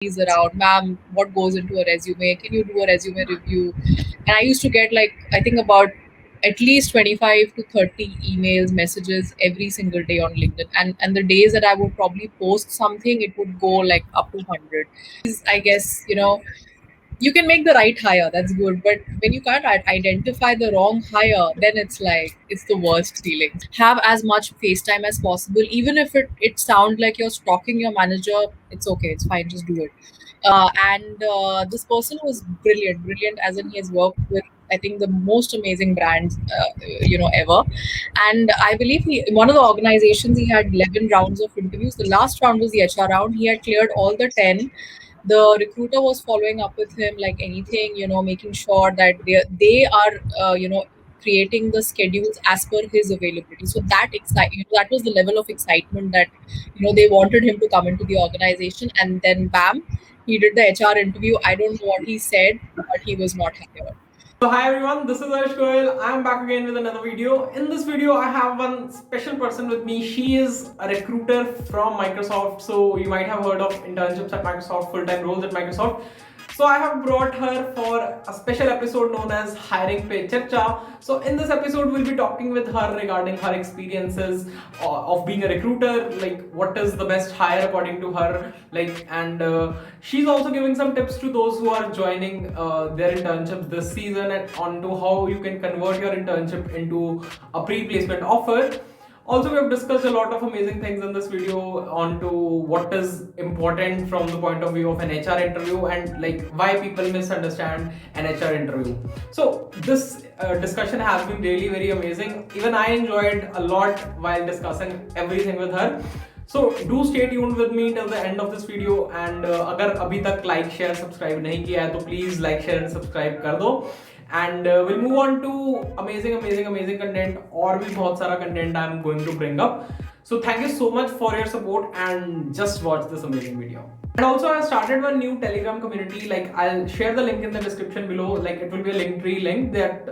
around, ma'am, what goes into a resume? Can you do a resume review? And I used to get like, I think about at least 25 to 30 emails, messages every single day on LinkedIn. And the days that I would probably post something, it would go like up to 100. I guess, you can make the right hire, that's good, but when you can't identify the wrong hire, then it's like it's the worst feeling. Have as much face time as possible, even if it sounds like you're stalking your manager. It's okay, it's fine, just do it. And this person was brilliant, as in he has worked with, I think, the most amazing brands ever. And I believe one of the organizations, he had 11 rounds of interviews. The last round was the HR round. He had cleared all the 10. The recruiter was following up with him like anything, making sure that they are creating the schedules as per his availability. So that was the level of excitement that they wanted him to come into the organization. And then bam, he did the HR interview. I don't know what he said, but he was not hired. So hi everyone, this is Arsh Goel. I'm back again with another video. In this video, I have one special person with me. She is a recruiter from Microsoft. So you might have heard of internships at Microsoft, full-time roles at Microsoft. So I have brought her for a special episode known as Hiring Pe Charcha. So in this episode, we'll be talking with her regarding her experiences of being a recruiter, like what is the best hire according to her, and she's also giving some tips to those who are joining their internships this season and onto how you can convert your internship into a pre-placement offer. Also, we have discussed a lot of amazing things in this video onto what is important from the point of view of an HR interview and like why people misunderstand an HR interview. So this discussion has been really very amazing. Even I enjoyed a lot while discussing everything with her. So do stay tuned with me till the end of this video, and अगर अभी तक like, share, subscribe नहीं किया है तो please like, share and subscribe कर दो. And we'll move on to amazing content और भी बहुत सारा content I'm going to bring up. So thank you so much for your support and just watch this amazing video. And also I started one new Telegram community. Like I'll share the link in the description below. Like it will be a Linktree link that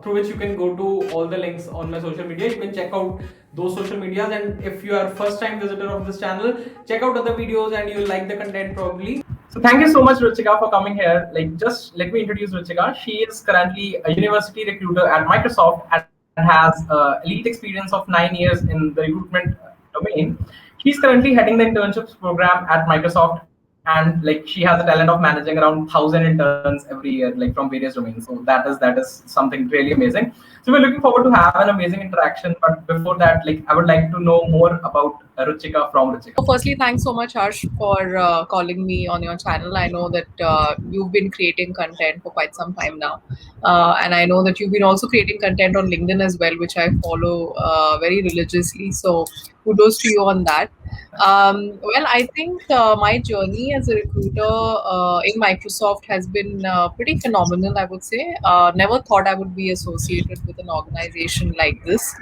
through which you can go to all the links on my social media. You can check out those social medias, and if you are first time visitor of this channel, check out other videos and you'll like the content probably. So thank you so much, Ruchika, for coming here. Like, just let me introduce Ruchika. She is currently a university recruiter at Microsoft and has elite experience of 9 years in the recruitment domain. She's currently heading the internships program at Microsoft, and like she has a talent of managing around 1,000 interns every year, like from various domains. So that is something really amazing. So we're looking forward to have an amazing interaction. But before that, like I would like to know more about Ruchika from Ruchika. So firstly, thanks so much, Harsh, for calling me on your channel. I know that you've been creating content for quite some time now. And I know that you've been also creating content on LinkedIn as well, which I follow very religiously. So kudos to you on that. Well, I think my journey as a recruiter in Microsoft has been pretty phenomenal, I would say. Never thought I would be associated with an organization like this.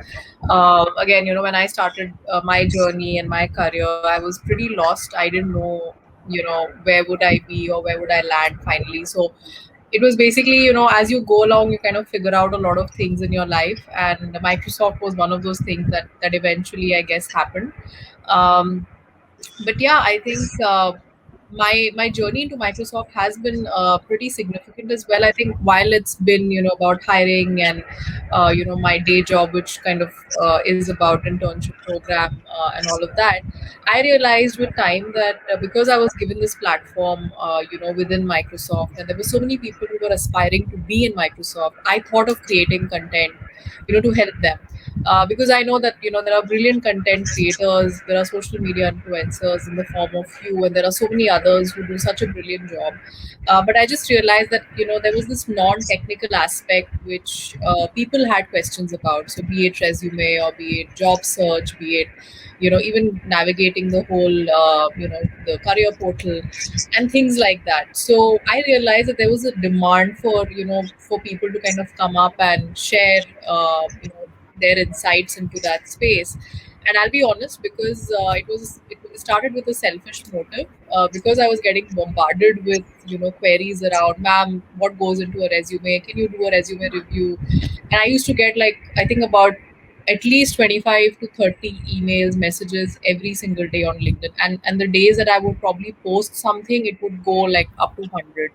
Again, when I started my journey and my career, I was pretty lost. I didn't know, where would I be or where would I land finally. So it was basically, as you go along, you kind of figure out a lot of things in your life. And Microsoft was one of those things that eventually, I guess, happened. Um, but yeah, I think my journey into Microsoft has been pretty significant as well. I think while it's been about hiring and my day job, which kind of is about internship program and all of that, I realized with time that because I was given this platform, within Microsoft, and there were so many people who were aspiring to be in Microsoft, I thought of creating content, to help them. Because I know that there are brilliant content creators, there are social media influencers in the form of you, and there are so many others who do such a brilliant job. But I just realized that there was this non-technical aspect which people had questions about. So be it resume or be it job search, be it even navigating the whole the career portal and things like that. So I realized that there was a demand for for people to kind of come up and share their insights into that space. And I'll be honest, because it started with a selfish motive, because I was getting bombarded with queries around, ma'am, what goes into a resume? Can you do a resume review? And I used to get like, I think about at least 25 to 30 emails, messages every single day on LinkedIn. And the days that I would probably post something, it would go like up to 100.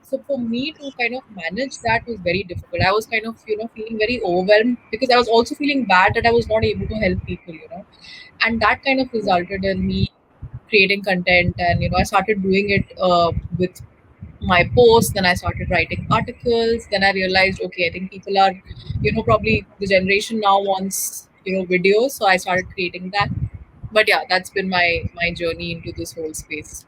So for me to kind of manage that was very difficult. I was kind of, feeling very overwhelmed because I was also feeling bad that I was not able to help people. And that kind of resulted in me creating content, and I started doing it with my posts. Then I started writing articles. Then I realized, okay, I think people are, probably the generation now wants, videos. So I started creating that. But yeah, that's been my journey into this whole space.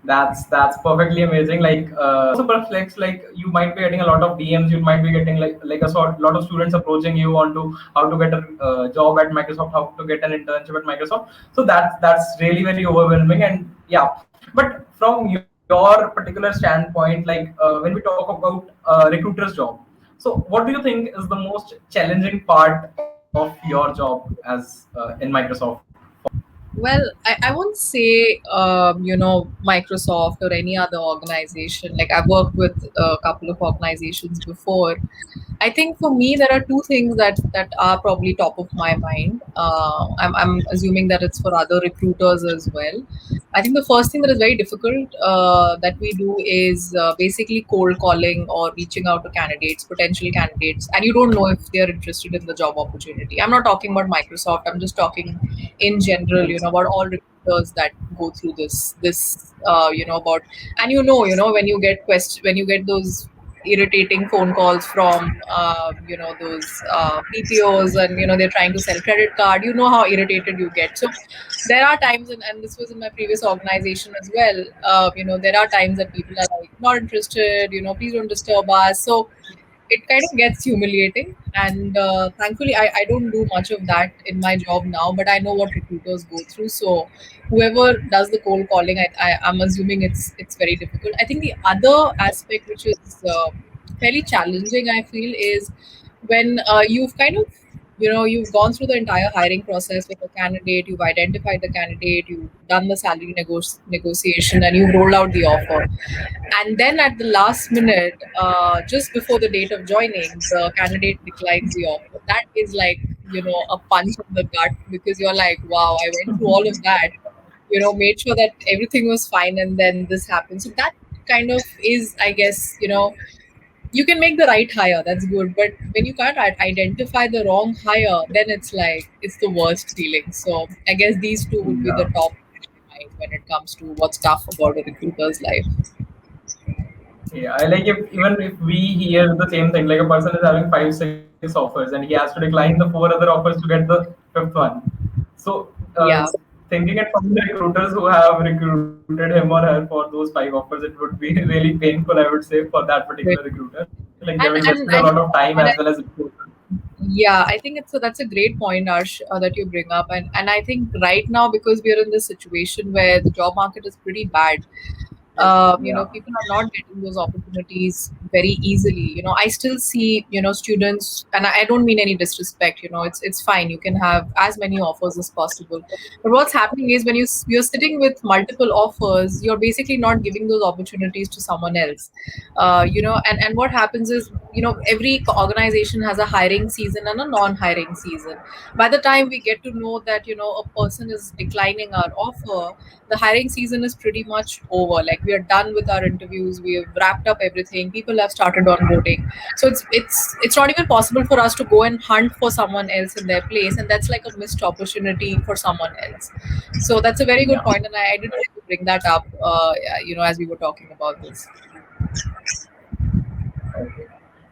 That's perfectly amazing. Like super flex. Like you might be getting a lot of DMs. You might be getting like a sort lot of students approaching you on to how to get a job at Microsoft, how to get an internship at Microsoft. So that's really very overwhelming. And yeah, but from your particular standpoint, like when we talk about recruiter's job, so what do you think is the most challenging part of your job as in Microsoft? Well, I won't say, Microsoft or any other organization. Like, I've worked with a couple of organizations before. I think for me, there are two things that are probably top of my mind. I'm assuming that it's for other recruiters as well. I think the first thing that is very difficult that we do is basically cold calling or reaching out to candidates, potential candidates, and you don't know if they're interested in the job opportunity. I'm not talking about Microsoft. I'm just talking in general. About all recruiters that go through this. About, and when you get when you get those irritating phone calls from those PPOs, and they're trying to sell credit card. You know how irritated you get. So there are times, and this was in my previous organization as well. There are times that people are like not interested. Please don't disturb us. So it kind of gets humiliating, and thankfully I don't do much of that in my job now, but I know what recruiters go through. So whoever does the cold calling, I'm assuming it's very difficult. I think the other aspect which is fairly challenging, I feel, is when you've kind of you've gone through the entire hiring process with a candidate, you've identified the candidate, you've done the salary negotiation, and you've rolled out the offer, and then at the last minute, just before the date of joining, the candidate declines the offer. That is like, a punch in the gut, because you're like, wow, I went through all of that, made sure that everything was fine, and then this happened. So that kind of is, I guess, you can make the right hire, that's good. But when you can't identify the wrong hire, then it's like, it's the worst feeling. So I guess these two would be the Yeah. top of my mind when it comes to what's tough about a recruiter's life. Yeah, I like if even if we hear the same thing, like a person is having 5, 6 offers and he has to decline the 4 other offers to get the fifth one. So, Yeah. thinking it from the recruiters who have recruited him or her for those 5 offers, it would be really painful, I would say, for that particular recruiter. Like they will And invest a and lot of and time as well and as I, resources. yeah, I think that's a great point, Arsh, that you bring up. And I think right now, because we are in this situation where the job market is pretty bad, Yeah. people are not getting those opportunities very easily. I still see, students, and I don't mean any disrespect. It's fine. You can have as many offers as possible. But what's happening is when you're sitting with multiple offers, you're basically not giving those opportunities to someone else. And what happens is, every organization has a hiring season and a non-hiring season. By the time we get to know that, a person is declining our offer, the hiring season is pretty much over. Like, we are done with our interviews, we have wrapped up everything, people have started onboarding. So it's not even possible for us to go and hunt for someone else in their place, and that's like a missed opportunity for someone else. So that's a very good Yeah. point, and I did want to bring that up, as we were talking about this. Okay.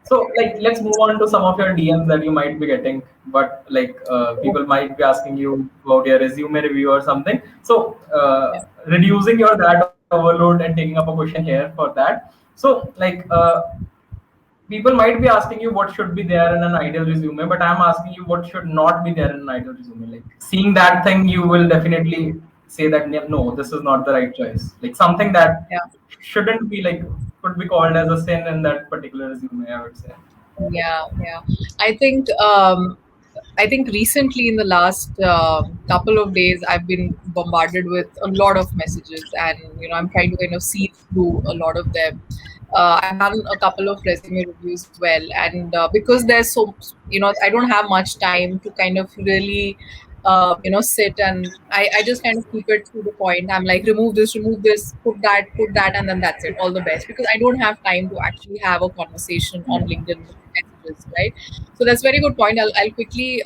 So, like, let's move on to some of your DMs that you might be getting, but like, people might be asking you about your resume review or something. So, Yeah. reducing your that overload and taking up a question here for that. So, like, people might be asking you what should be there in an ideal resume, but I'm asking you what should not be there in an ideal resume. Like, seeing that thing, you will definitely say that no, this is not the right choice. Like something that Yeah. shouldn't be like could be called as a sin in that particular resume, I would say. Yeah, yeah. I think I think recently, in the last couple of days, I've been bombarded with a lot of messages, and I'm trying to kind of see through a lot of them. I've done a couple of resume reviews as well, and because there's so, I don't have much time to kind of really, sit, and I just kind of keep it to the point. I'm like, remove this, put that, and then that's it. All the best, because I don't have time to actually have a conversation on LinkedIn messages, right? So that's very good point. I'll quickly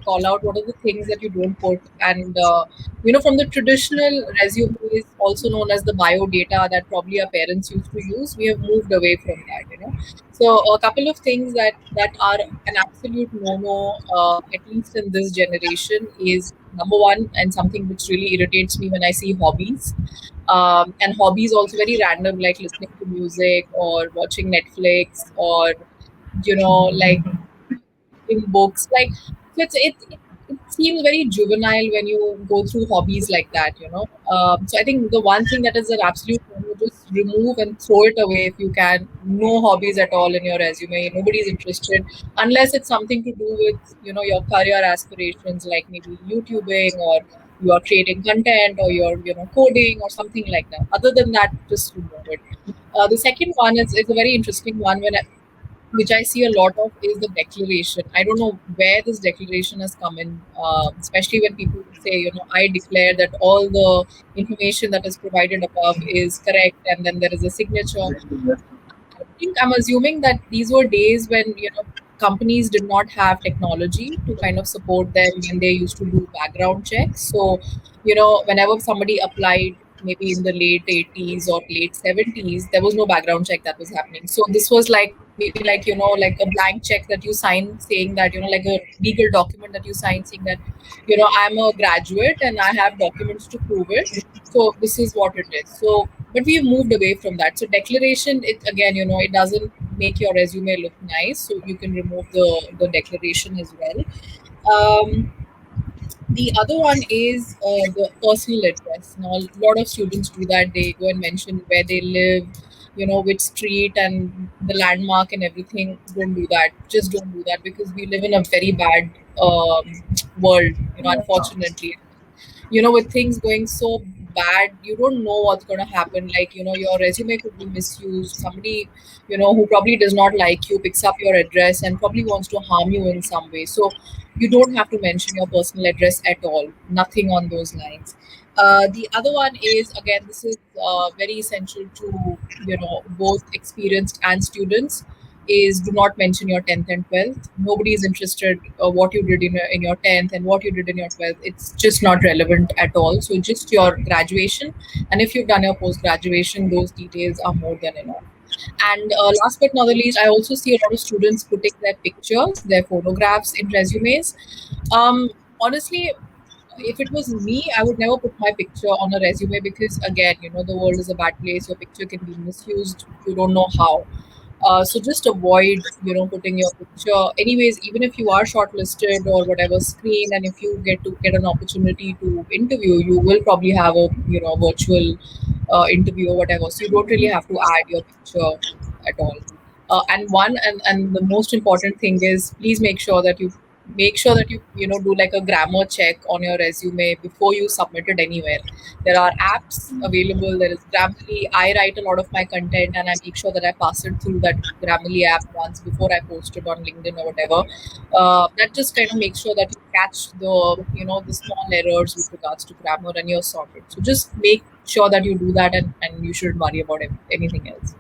call out what are the things that you don't put, and from the traditional resumes, also known as the bio data that probably our parents used to use, we have moved away from that. So a couple of things that are an absolute no-no, at least in this generation, is number one, and something which really irritates me when I see hobbies. And hobbies also very random, like listening to music or watching Netflix, or like in books. Like, so it seems very juvenile when you go through hobbies like that. So I think the one thing that is an absolute no, just remove and throw it away if you can. No hobbies at all in your resume. Nobody's interested unless it's something to do with your career aspirations, like maybe YouTubing, or you are creating content, or you're coding or something like that. Other than that, just remove it. The second one is a very interesting one which I see a lot of, is the declaration. I don't know where this declaration has come in, especially when people say, I declare that all the information that is provided above is correct, and then there is a signature. I think I'm assuming that these were days when companies did not have technology to kind of support them when they used to do background checks. So whenever somebody applied, maybe in the late 80s or late 70s, there was no background check that was happening. So this was like maybe like like a blank check that you sign saying that like a legal document that you sign saying that I'm a graduate and I have documents to prove it. So this is what it is. So but we've moved away from that. So declaration, it again, it doesn't make your resume look nice, so you can remove the declaration as well. The other one is the personal address. Now, a lot of students do that. They go and mention where they live, which street and the landmark and everything. Don't do that. Just don't do that, because we live in a very bad world, unfortunately. With things going so bad, you don't know what's going to happen. Like, your resume could be misused. Somebody, who probably does not like you, picks up your address and probably wants to harm you in some way. So you don't have to mention your personal address at all. Nothing on those lines. The other one is, again, this is very essential to both experienced and students, is do not mention your 10th and 12th. Nobody is interested what you did in your 10th and what you did in your 12th. It's just not relevant at all. So just your graduation, and if you've done your post graduation, those details are more than enough. And last but not the least, I also see a lot of students putting their pictures, their photographs in resumes. Honestly, if it was me, I would never put my picture on a resume, because again, the world is a bad place. Your picture can be misused. You don't know how. So just avoid, putting your picture. Anyways, even if you are shortlisted or whatever screen, and if you get an opportunity to interview, you will probably have a virtual interview or whatever. So you don't really have to add your picture at all. And the most important thing is, please make sure that you do like a grammar check on your resume before you submit it anywhere. There are apps available. There is Grammarly. I write a lot of my content, and I make sure that I pass it through that Grammarly app once before I post it on LinkedIn or whatever. That just kind of makes sure that you catch the small errors with regards to grammar, and you're sorted. So just make sure that you do that, and you shouldn't worry about anything else.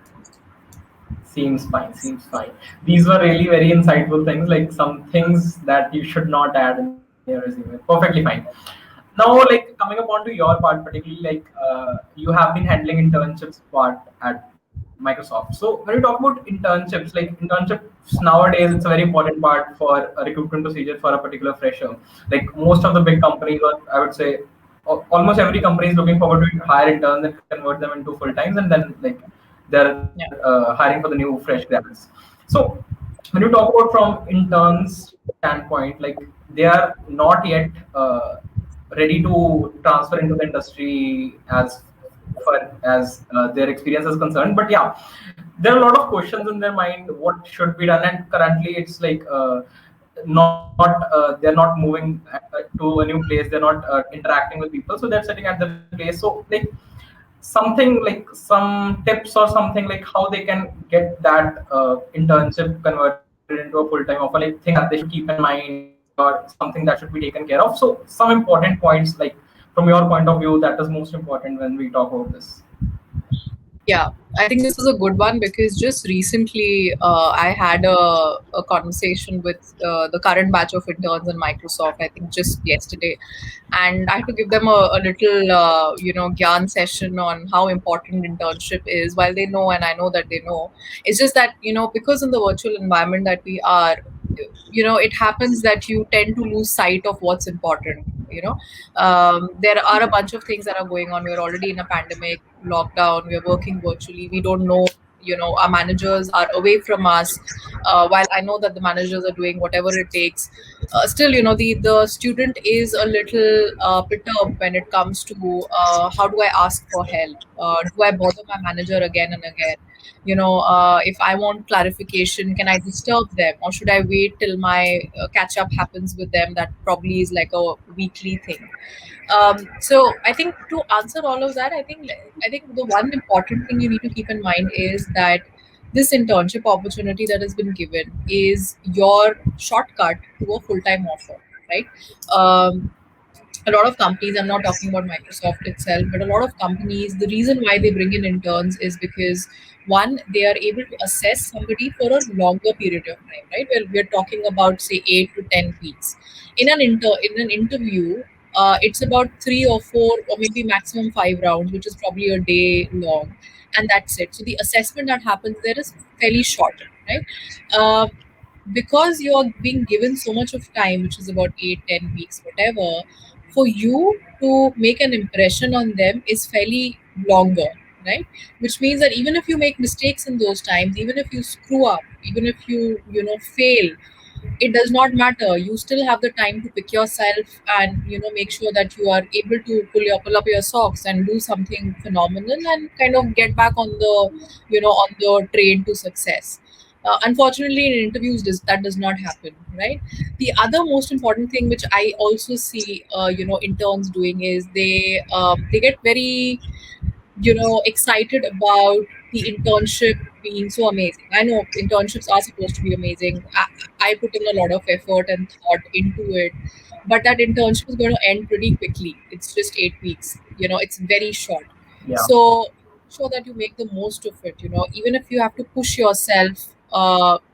Seems fine. Seems fine. These were really very insightful things, like some things that you should not add in your resume. Perfectly fine. Now, like coming up onto your part, particularly, like you have been handling internships part at Microsoft. So when you talk about internships, like internships nowadays, it's a very important part for a recruitment procedure for a particular fresher. Like most of the big companies, or I would say almost every company is looking forward to hire interns and convert them into full times, and then like they're hiring for the new fresh grads. So when you talk about from interns standpoint, like they are not yet ready to transfer into the industry as far as their experience is concerned. But yeah, there are a lot of questions in their mind. What should be done? And currently, it's like not they're not moving to a new place. They're not interacting with people. So they're sitting at the place. So like something like some tips or something like how they can get that internship converted into a full-time offer, like things that they should keep in mind or something that should be taken care of. So some important points, like from your point of view, that is most important when we talk about this. Yeah, I think this is a good one because just recently I had a conversation with the current batch of interns in Microsoft, I think just yesterday. And I had to give them a little, gyan session on how important internship is. While they know, and I know that they know, it's just that, because in the virtual environment that we are, it happens that you tend to lose sight of what's important. There are a bunch of things that are going on. We're already in a pandemic lockdown. We're working virtually. We don't know. Our managers are away from us. While I know that the managers are doing whatever it takes, still, the student is a little perturbed when it comes to how do I ask for help? Do I bother my manager again and again? If I want clarification, can I disturb them, or should I wait till my catch up happens with them? That probably is like a weekly thing. So I think to answer all of that, I think the one important thing you need to keep in mind is that this internship opportunity that has been given is your shortcut to a full time offer, right? A lot of companies, I'm not talking about Microsoft itself, but a lot of companies, the reason why they bring in interns is because one, they are able to assess somebody for a longer period of time, right? Well, we're talking about say 8 to 10 weeks. In an interview, it's about 3 or 4 or maybe maximum 5 rounds, which is probably a day long, and that's it. So the assessment that happens there is fairly short, right? Uh, because you're being given so much of time, which is about 8, 10 weeks, whatever, for you to make an impression on them is fairly longer, right? Which means that even if you make mistakes in those times, even if you screw up, even if you fail, it does not matter. You still have the time to pick yourself and make sure that you are able to pull up your socks and do something phenomenal and kind of get back on the train to success. Unfortunately, in interviews, that does not happen, right? The other most important thing, which I also see, interns doing, is they get very excited about the internship being so amazing. I know internships are supposed to be amazing. I put in a lot of effort and thought into it, but that internship is going to end pretty quickly. It's just 8 weeks. It's very short. Yeah. So sure that you make the most of it. Even if you have to push yourself,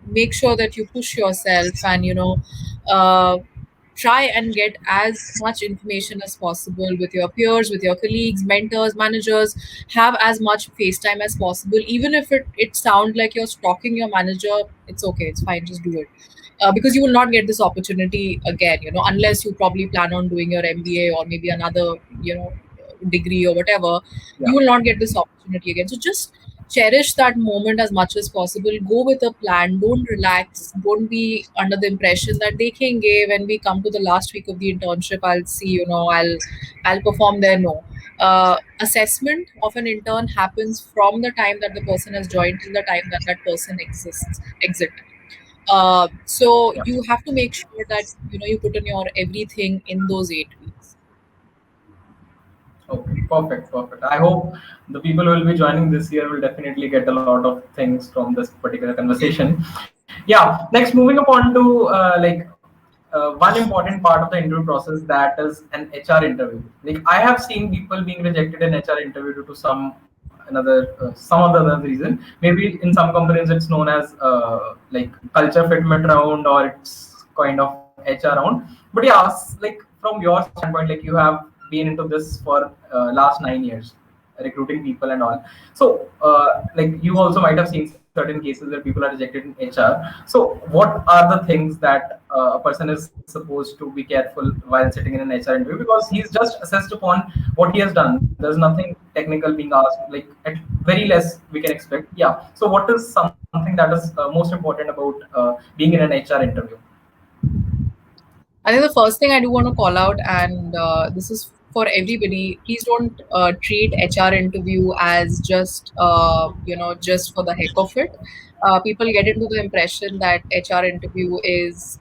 make sure that you push yourself and uh, try and get as much information as possible with your peers, with your colleagues, mentors, managers. Have as much face time as possible. Even if it sounds like you're stalking your manager, it's okay, it's fine, just do it. Because you will not get this opportunity again, unless you probably plan on doing your MBA or maybe another, degree or whatever. Yeah. You will not get this opportunity again. So just cherish that moment as much as possible. Go with a plan. Don't relax. Don't be under the impression that they can give when we come to the last week of the internship, I'll see, I'll perform there. No. Assessment of an intern happens from the time that the person has joined till the time that that person exit. So Yeah. you have to make sure that you put in your everything in those 8 weeks. Okay, perfect, perfect. I hope the people who will be joining this year will definitely get a lot of things from this particular conversation. Yeah, next, moving upon to one important part of the interview process, that is an HR interview. Like I have seen people being rejected in HR interview due to some other reason. Maybe in some companies it's known as like culture fitment round, or it's kind of HR round. But yeah, like from your standpoint, like you have been into this for last 9 years, recruiting people and all. So like you also might have seen certain cases where people are rejected in HR. So what are the things that a person is supposed to be careful while sitting in an HR interview, because he's just assessed upon what he has done. There's nothing technical being asked, like at very less we can expect. Yeah, so what is something that is most important about being in an HR interview? I think the first thing I do want to call out, and this is for everybody, please don't treat HR interview as just for the heck of it. People get into the impression that HR interview is,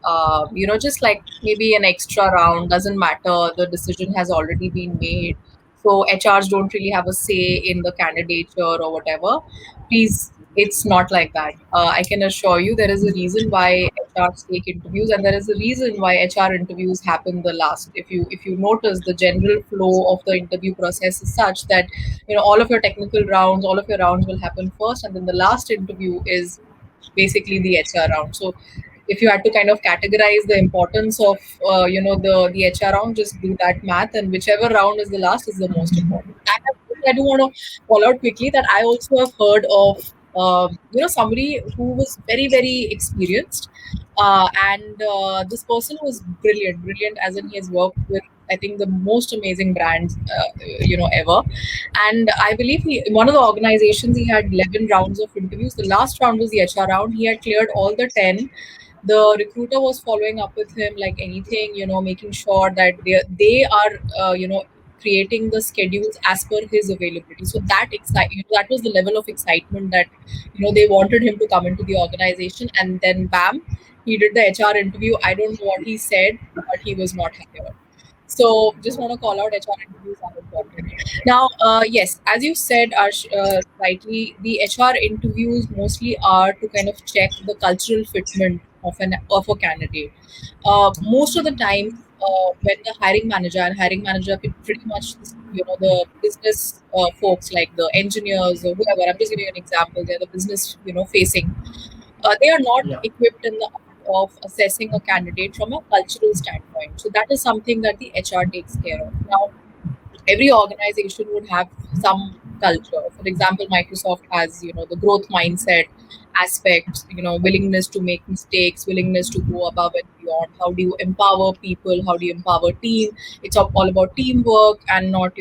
just like maybe an extra round, doesn't matter, the decision has already been made. so HRs don't really have a say in the candidature or whatever. Please, it's not like that. I can assure you there is a reason why HRs take interviews, and there is a reason why HR interviews happen the last. If you notice, the general flow of the interview process is such that all of your technical rounds, all of your rounds will happen first, and then the last interview is basically the HR round. So if you had to kind of categorize the importance of the HR round, just do that math, and whichever round is the last is the most important. I do want to call out quickly that I also have heard of somebody who was very very experienced, and this person was brilliant as in he has worked with, I think, the most amazing brands ever. And I believe one of the organizations, he had 11 rounds of interviews. The last round was the HR round. He had cleared all the 10. The recruiter was following up with him like anything, making sure that they are creating the schedules as per his availability. So that was the level of excitement that they wanted him to come into the organization. And then bam, he did the HR interview. I don't know what he said, but he was not hired. So just want to call out, HR interviews are important. Now, yes, as you said, Ash, rightly, the HR interviews mostly are to kind of check the cultural fitment of a candidate. Most of the time, when the hiring manager pretty much, the business folks like the engineers or whoever. I'm just giving you an example. They're the business facing. They are not Yeah. equipped in the art of assessing a candidate from a cultural standpoint. So that is something that the HR takes care of. Now, every organization would have some culture. For example, Microsoft has, the growth mindset aspect, willingness to make mistakes, willingness to go above and beyond. How do you empower people? How do you empower team? It's all about teamwork and not,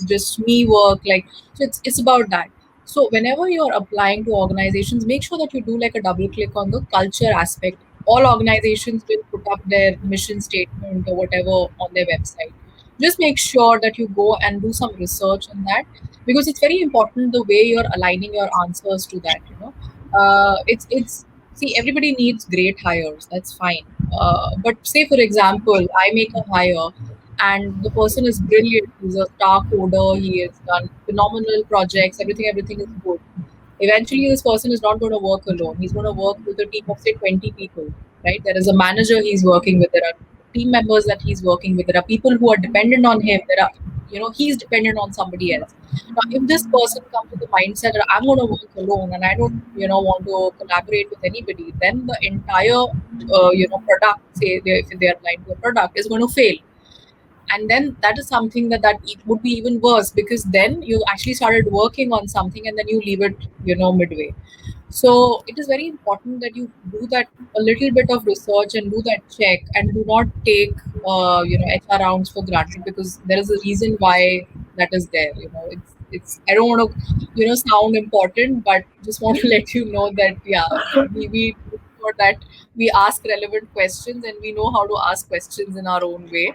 just me work. Like, so it's about that. So whenever you're applying to organizations, make sure that you do like a double click on the culture aspect. All organizations will put up their mission statement or whatever on their website. Just make sure that you go and do some research on that, because it's very important the way you're aligning your answers to that. It's see, everybody needs great hires, that's fine. But say for example, I make a hire and the person is brilliant, he's a star coder, he has done phenomenal projects, everything is good. Eventually this person is not going to work alone, he's going to work with a team of say 20 people, right? There is a manager he's working with, there are team members that he's working with, there are people who are dependent on him, there are, he's dependent on somebody else. Now if this person comes with the mindset that I'm going to work alone and I don't want to collaborate with anybody, then the entire product, say if they're applying to a product, is going to fail. And then that is something that it would be even worse, because then you actually started working on something and then you leave it midway. So it is very important that you do that a little bit of research and do that check, and do not take HR rounds for granted, because there is a reason why that is there. It's I don't want to sound important, but just want to let you know that yeah, we make sure that we ask relevant questions and we know how to ask questions in our own way.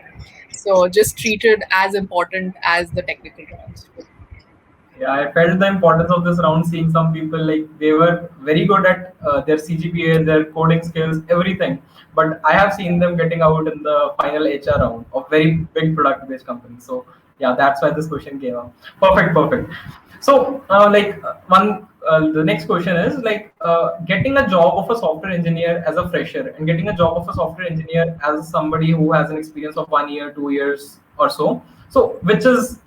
So just treat it as important as the technical rounds. Yeah, I felt the importance of this round. Seeing some people like they were very good at their CGPA, their coding skills, everything. But I have seen them getting out in the final HR round of very big product-based companies. So yeah, that's why this question came up. Perfect. So the next question is like getting a job of a software engineer as a fresher and getting a job of a software engineer as somebody who has an experience of 1 year, 2 years or so. So which is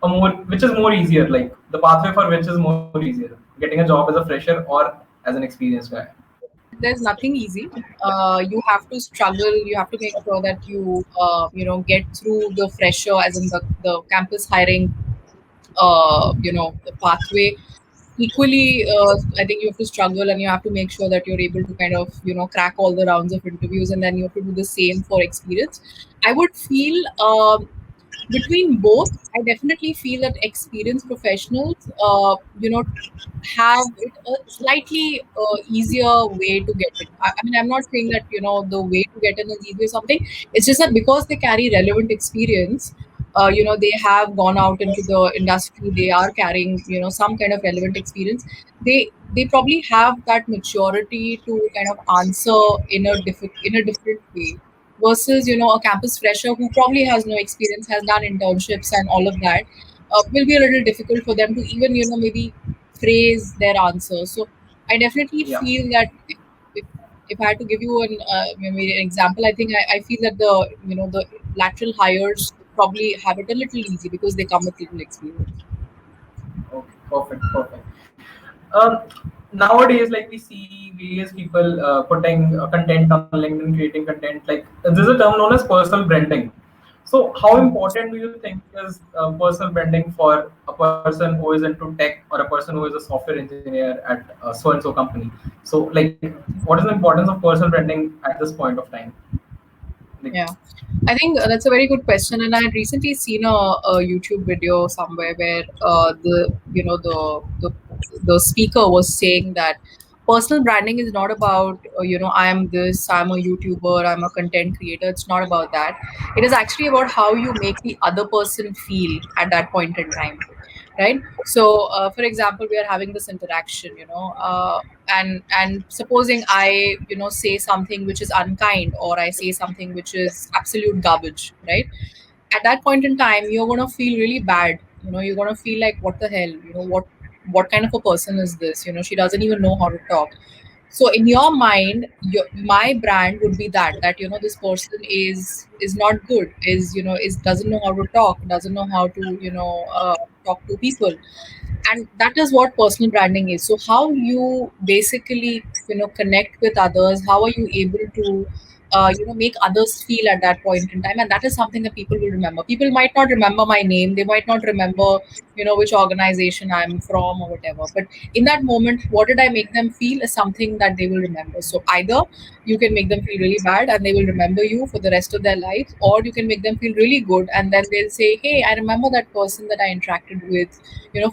more easier, like the pathway for which is more easier, getting a job as a fresher or as an experienced guy? There's nothing easy. You have to struggle. You have to make sure that get through the fresher, as in the campus hiring, the pathway. Equally, I think you have to struggle and you have to make sure that you're able to kind of crack all the rounds of interviews, and then you have to do the same for experience. I would feel between both. I definitely feel that experienced professionals, have it a slightly easier way to get in. I mean, I'm not saying that the way to get in is easy or something. It's just that because they carry relevant experience, they have gone out into the industry. They are carrying some kind of relevant experience. They probably have that maturity to kind of answer in a different way. versus a campus fresher who probably has no experience, has done internships and all of that. Will be a little difficult for them to even maybe phrase their answers. So I definitely Yeah. feel that if, if I had to give you maybe an example, I think I feel that the lateral hires probably have it a little easy because they come with little experience. Okay, perfect, perfect. Um, Nowadays, like we see various people putting content on LinkedIn, creating content. Like there's a term known as personal branding. So, how important do you think is personal branding for a person who is into tech or a person who is a software engineer at so and so company? So, like, what is the importance of personal branding at this point of time? Like, Yeah, I think that's a very good question, and I had recently seen a YouTube video somewhere where the speaker was saying that personal branding is not about I'm this, I'm a YouTuber, I'm a content creator. It's not about that. It is actually about how you make the other person feel at that point in time, right? So for example, we are having this interaction, and supposing I say something which is unkind, or I say something which is absolute garbage, right? At that point in time, you're going to feel really bad. You're going to feel like, what the hell, what kind of a person is this? She doesn't even know how to talk. So in your mind, my brand would be that this person is not good, is doesn't know how to talk, doesn't know how to talk to people. And that is what personal branding is. So how you basically connect with others, how are you able to make others feel at that point in time, and that is something that people will remember. People might not remember my name, they might not remember which organization I'm from or whatever, but in that moment, what did I make them feel is something that they will remember. So either you can make them feel really bad and they will remember you for the rest of their lives, or you can make them feel really good and then they'll say, hey, I remember that person that I interacted with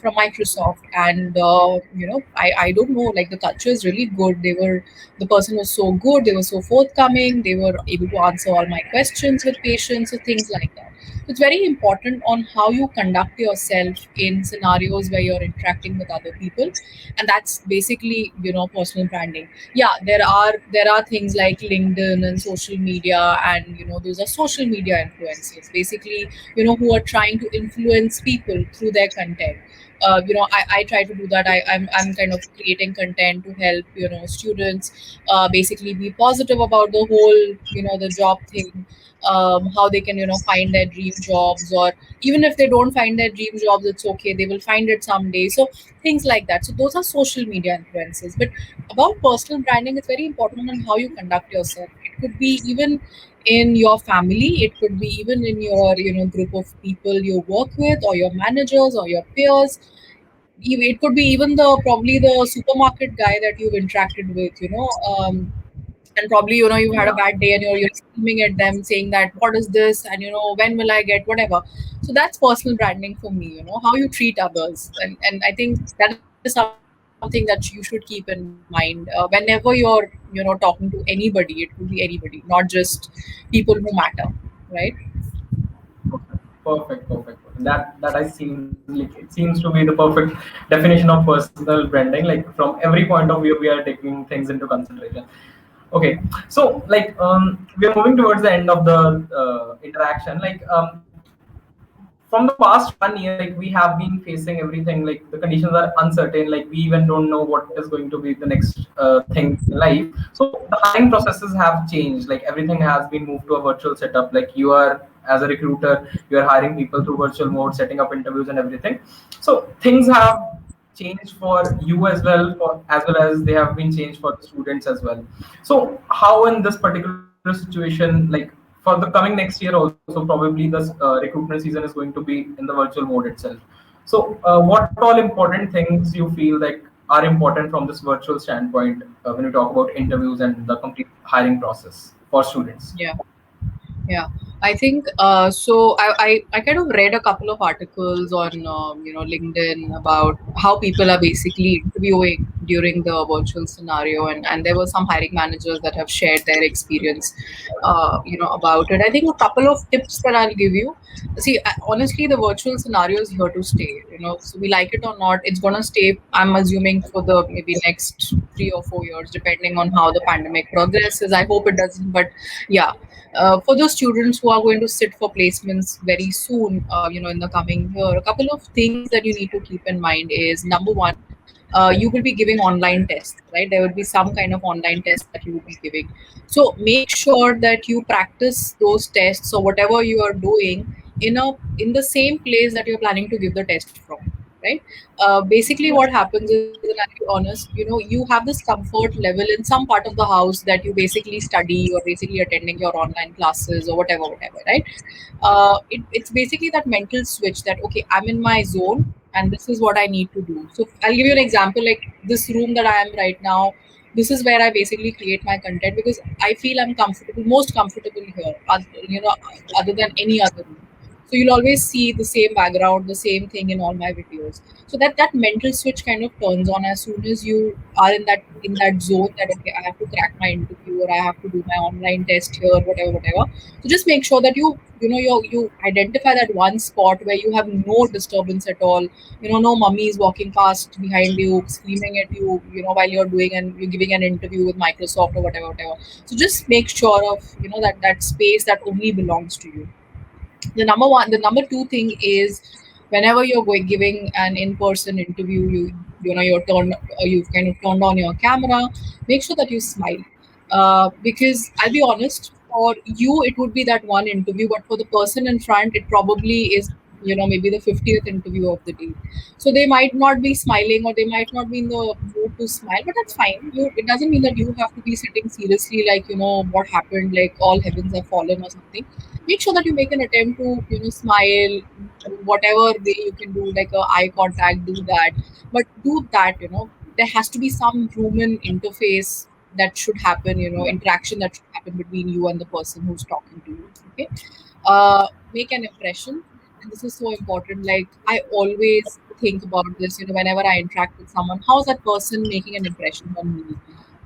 from Microsoft, and I don't know, like, the culture is really good. The person was so good, they were so forthcoming, they were able to answer all my questions with patience, so things like that. So it's very important on how you conduct yourself in scenarios where you're interacting with other people, and that's basically personal branding. Yeah, there are things like LinkedIn and social media, and those are social media influencers, basically, who are trying to influence people through their content. I try to do that. I'm kind of creating content to help students basically be positive about the whole the job thing, how they can find their dream jobs, or even if they don't find their dream jobs, it's okay, they will find it someday. So things like that. So those are social media influences. But about personal branding, it's very important on how you conduct yourself. It could be even in your family, it could be even in your group of people you work with, or your managers or your peers. It could be even the probably the supermarket guy that you've interacted with, and probably you've had a yeah. bad day and you're screaming at them saying that, what is this, and when will I get whatever. So that's personal branding for me, how you treat others. And I think that is something that you should keep in mind whenever you're talking to anybody. It could be anybody, not just people who matter, right? Perfect, perfect. That I seems like it seems to be the perfect definition of personal branding. Like from every point of view, we are taking things into consideration. Okay, so like we are moving towards the end of the interaction. Like from the past 1 year, like we have been facing everything. Like the conditions are uncertain. Like we even don't know what is going to be the next thing in life. So the hiring processes have changed. Like everything has been moved to a virtual setup. Like you are as a recruiter, you are hiring people through virtual mode, setting up interviews and everything. So things have changed for you as well, for as well as they have been changed for the students as well. So how in this particular situation, like for the coming next year also, probably this recruitment season is going to be in the virtual mode itself. So what all important things you feel like are important from this virtual standpoint when you talk about interviews and the complete hiring process for students? Yeah. Yeah, I think so. I kind of read a couple of articles on LinkedIn about how people are basically interviewing during the virtual scenario, and there were some hiring managers that have shared their experience, about it. I think a couple of tips that I'll give you. See, honestly, the virtual scenario is here to stay. So we like it or not, it's gonna stay. I'm assuming for the maybe next 3 or 4 years, depending on how the pandemic progresses. I hope it doesn't, but yeah. For those students who are going to sit for placements very soon, in the coming year, a couple of things that you need to keep in mind is number one, you will be giving online tests, right? There will be some kind of online test that you will be giving. So make sure that you practice those tests or whatever you are doing in the same place that you're planning to give the test from, right? Basically, what happens is, and I'll be honest, you have this comfort level in some part of the house that you basically study or basically attending your online classes or whatever, right? It's basically that mental switch that, okay, I'm in my zone and this is what I need to do. So I'll give you an example, like this room that I am right now. This is where I basically create my content because I feel I'm comfortable, most comfortable here, other than any other room. So you'll always see the same background, the same thing in all my videos. So that mental switch kind of turns on as soon as you are in that zone that, okay, I have to crack my interview or I have to do my online test here, whatever. So just make sure that you identify that one spot where you have no disturbance at all. No mummy is walking past behind you screaming at you, while you're doing and you're giving an interview with Microsoft or whatever. So just make sure of that space that only belongs to you. The number two thing is, whenever you're giving an in-person interview, you've kind of turned on your camera. Make sure that you smile, because I'll be honest, for you it would be that one interview, but for the person in front it probably is, maybe the 50th interview of the day. So they might not be smiling or they might not be in the mood to smile, but that's fine. It doesn't mean that you have to be sitting seriously, like, what happened, like all heavens have fallen or something. Make sure that you make an attempt to, smile, whatever way you can do, like a eye contact, do that. But do that, there has to be some human interface that should happen, interaction that should happen between you and the person who's talking to you. Okay. Make an impression, and this is so important. Like, I always think about this, whenever I interact with someone, how's that person making an impression on me?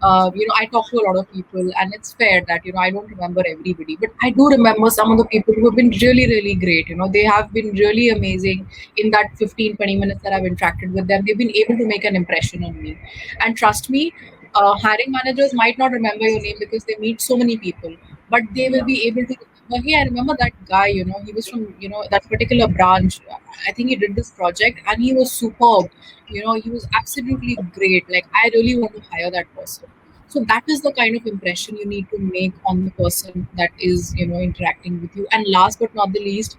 I talk to a lot of people, and it's fair that, I don't remember everybody, but I do remember some of the people who have been really, really great. They have been really amazing in that 15, 20 minutes that I've interacted with them. They've been able to make an impression on me. And trust me, hiring managers might not remember your name because they meet so many people, but they will Yeah. be able to remember, hey, I remember that guy, he was from, that particular branch. I think he did this project and he was superb. He was absolutely great. Like, I really want to hire that person. So that is the kind of impression you need to make on the person that is, interacting with you. And last but not the least,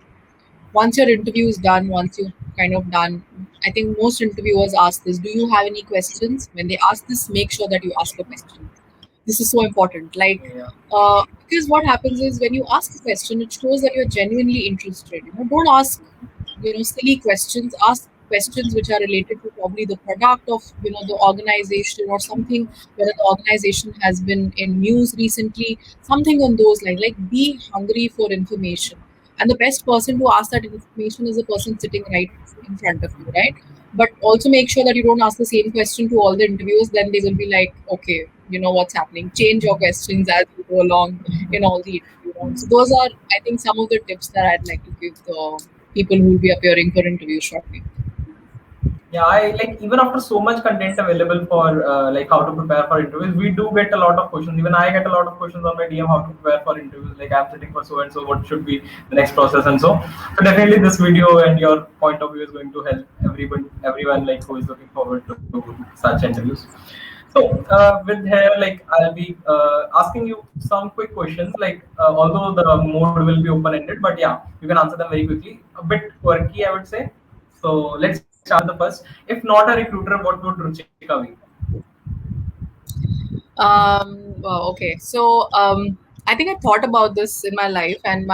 once your interview is done, once you're kind of done, I think most interviewers ask this: do you have any questions? When they ask this, make sure that you ask a question. This is so important. Like, Yeah. because what happens is, when you ask a question, it shows that you're genuinely interested. Don't ask, silly questions. Ask questions which are related to probably the product of, the organization, or something whether the organization has been in news recently, something on those lines. Like, be hungry for information, and the best person to ask that information is the person sitting right in front of you, right? But also make sure that you don't ask the same question to all the interviewers. Then they will be like, okay, what's happening, change your questions as you go along in all the interview rounds. So those are, I think, some of the tips that I'd like to give the people who will be appearing for interviews shortly. Yeah, I like, even after so much content available for like how to prepare for interviews, we do get a lot of questions. Even I get a lot of questions on my DM how to prepare for interviews. Like, I'm sitting for so and so, what should be the next process and so. So definitely this video and your point of view is going to help everyone like who is looking forward to such interviews. So with here, like, I'll be asking you some quick questions. Like, although the mode will be open ended, but yeah, you can answer them very quickly. A bit quirky, I would say. So let's start with the first. If not a recruiter, what would Ruchika be? Well, okay. So, I think I thought about this in my life, and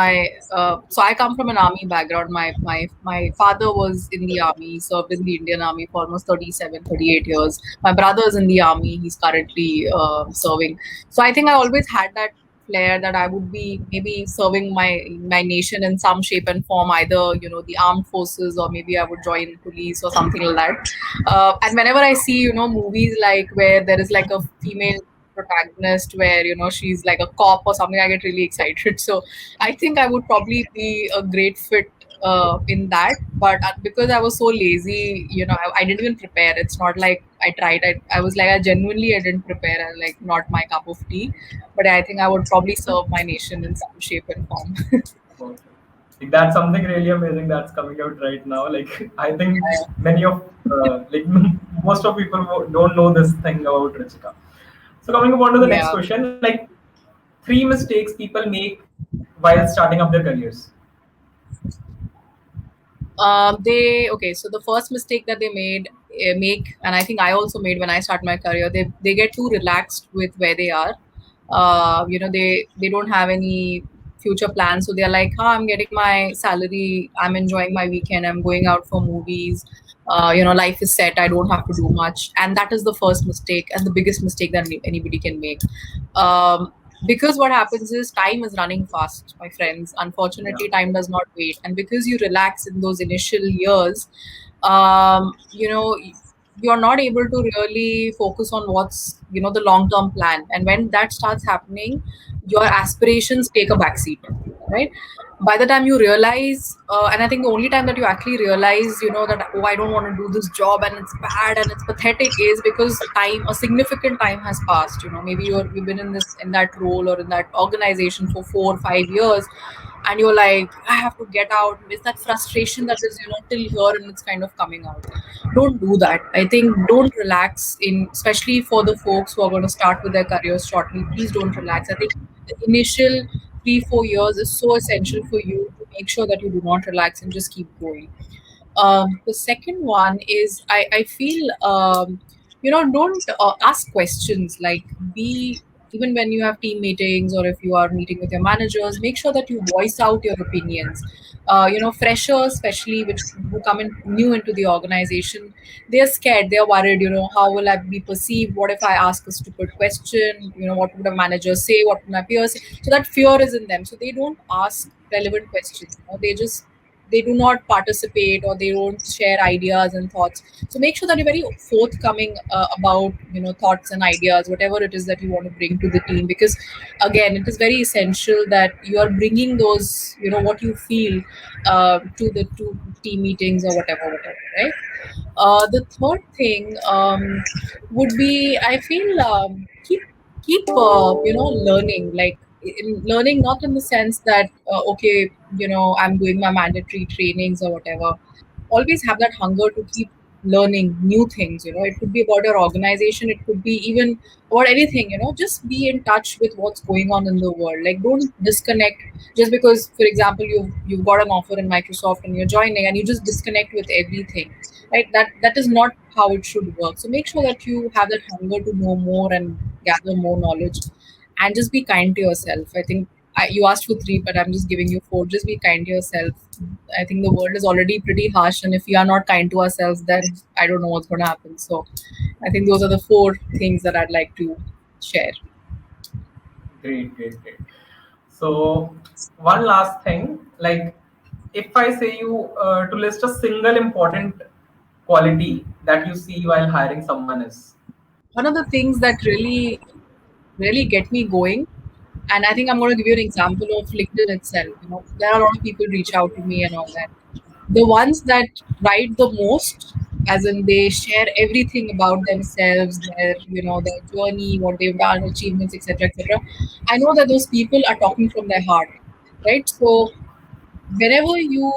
so I come from an army background. My father was in the army. He served in the Indian Army for almost 37, 38 years. My brother is in the army. He's currently serving. So I think I always had that flair that I would be maybe serving my nation in some shape and form, either the armed forces, or maybe I would join police or something like that. And whenever I see movies like where there is like a female protagonist where she's like a cop or something, I get really excited. So I think I would probably be a great fit in that. But because I was so lazy, I didn't even prepare. It's not like I tried. I was like, I didn't prepare. I like not my cup of tea. But I think I would probably serve my nation in some shape and form. Okay. Like, that's something really amazing that's coming out right now. Like I think many of like most of people don't know this thing about Richika. So coming on to the next Yeah. question, like three mistakes people make while starting up their careers. They okay. So the first mistake that they make, and I think I also made when I started my career, they get too relaxed with where they are. They don't have any future plans, so they're like, I'm getting my salary, I'm enjoying my weekend, I'm going out for movies. Life is set. I don't have to do much, and that is the first mistake and the biggest mistake that anybody can make. Because what happens is time is running fast, my friends. Yeah. Unfortunately, time does not wait, and because you relax in those initial years, um, you know you're not able to really focus on what's the long term plan. And when that starts happening, your aspirations take a backseat, right? By the time you realize, and I think the only time that you actually realize that, oh, I don't want to do this job and it's bad and it's pathetic, is because a significant time has passed. Maybe you've been in that role or in that organization for 4 or 5 years, and you're like, I have to get out. It's that frustration that is till here and it's kind of coming out. Don't do that. I think don't relax, in especially for the folks who are going to start with their careers shortly. Please don't relax. I think the initial 3 4 years is so essential for you to make sure that you do not relax and just keep going. The second one is, I feel, don't ask questions. Like, be even when you have team meetings or if you are meeting with your managers, make sure that you voice out your opinions. Freshers, especially, which who come in new into the organization, they're scared, they're worried. How will I be perceived? What if I ask a stupid question? What would a manager say? What would my peers say? So that fear is in them. So they don't ask relevant questions. They do not participate, or they don't share ideas and thoughts. So make sure that you're very forthcoming about thoughts and ideas, whatever it is that you want to bring to the team, because again, it is very essential that you are bringing those, what you feel, to the team meetings or whatever, right? The third thing would be, I feel, keep learning, like learning, not in the sense that, okay, I'm doing my mandatory trainings or whatever. Always have that hunger to keep learning new things. It could be about your organization, it could be even about anything. Just be in touch with what's going on in the world. Like, don't disconnect just because, for example, you've got an offer in Microsoft and you're joining, and you just disconnect with everything, right? That is not how it should work. So make sure that you have that hunger to know more and gather more knowledge, and just be kind to yourself. I think you asked for three, but I'm just giving you four. Just be kind to yourself. I think the world is already pretty harsh, and if we are not kind to ourselves, then I don't know what's going to happen. So I think those are the four things that I'd like to share. Great, great, great. So one last thing, like if I say you to list a single important quality that you see while hiring someone is. One of the things that really get me going, and I think I'm going to give you an example of LinkedIn itself. There are a lot of people reach out to me and all that. The ones that write the most, as in they share everything about themselves, their journey, what they've done, achievements, etc., etc. I know that those people are talking from their heart, right? So whenever you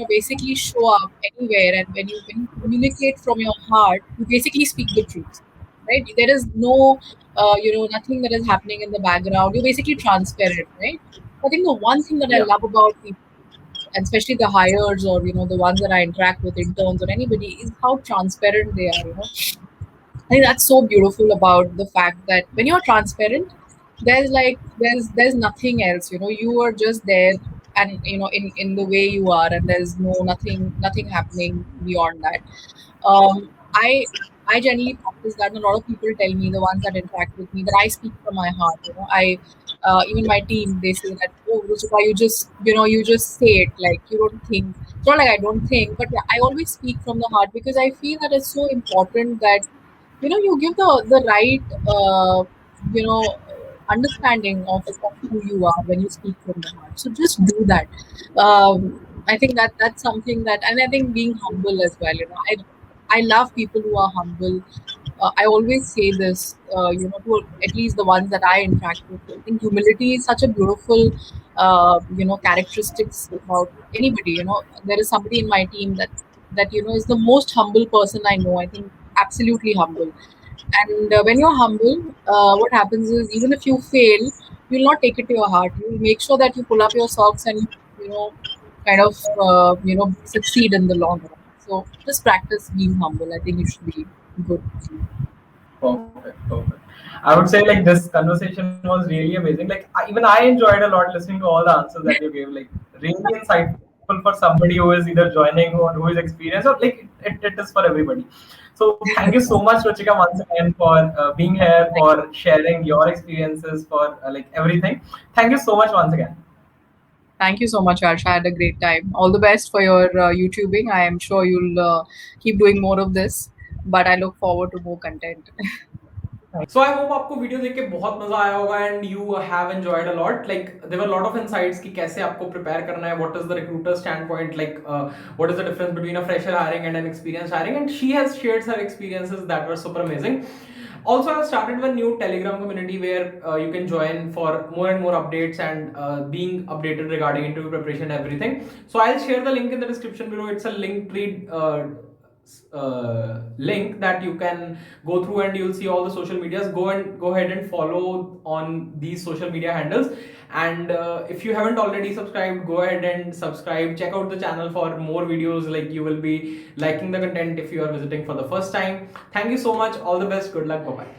basically show up anywhere, and when you communicate from your heart, you basically speak the truth, right? There is no nothing that is happening in the background. You're basically transparent, right? I think the one thing that I Yeah. love about people, and especially the hires, or the ones that I interact with, interns or anybody, is how transparent they are. I think that's so beautiful about the fact that when you're transparent, there's nothing else. You are just there, and in the way you are, and there's nothing happening beyond that. I I generally practice that. And a lot of people tell me, the ones that interact with me, that I speak from my heart. Even my team, they say that, oh, Ruchika, you just say it, like you don't think. It's not like I don't think, but yeah, I always speak from the heart because I feel that it's so important that you give the right you know understanding of who you are when you speak from the heart. So just do that. I think that's something that, and I think being humble as well. I love people who are humble. I always say this, to at least the ones that I interact with. I think humility is such a beautiful, characteristics about anybody. There is somebody in my team that is the most humble person I know. I think absolutely humble. And when you're humble, what happens is, even if you fail, you'll not take it to your heart. You'll make sure that you pull up your socks and kind of succeed in the long run. So just practice being humble. I think you should be good. Perfect, perfect. I would say like this conversation was really amazing. Like even I enjoyed a lot listening to all the answers that you gave. Like really insightful for somebody who is either joining or who is experienced, or like it is for everybody. So thank you so much, Ruchika, once again for being here, for sharing your experiences, for like everything. Thank you so much once again. Thank you so much, Arsh. I had a great time. All the best for your YouTubing. I am sure you'll keep doing more of this, but I look forward to more content. So I hope आपको video देख के बहुत मजा आया होगा and you have enjoyed a lot like there were lot of insights कि कैसे आपको प्रिपेयर करना है what is the recruiter standpoint like what is the difference between a fresher hiring and an experience hiring and she has shared her experiences that were super amazing. Also, I've started one new Telegram community where you can join for more and more updates and being updated regarding interview preparation and everything. So I'll share the link in the description below. It's a Linktree link that you can go through and you'll see all the social medias. Go ahead and follow on these social media handles, and if you haven't already subscribed, go ahead and subscribe. Check out the channel for more videos. Like, you will be liking the content if you are visiting for the first time. Thank you so much. All the best. Good luck. Bye bye.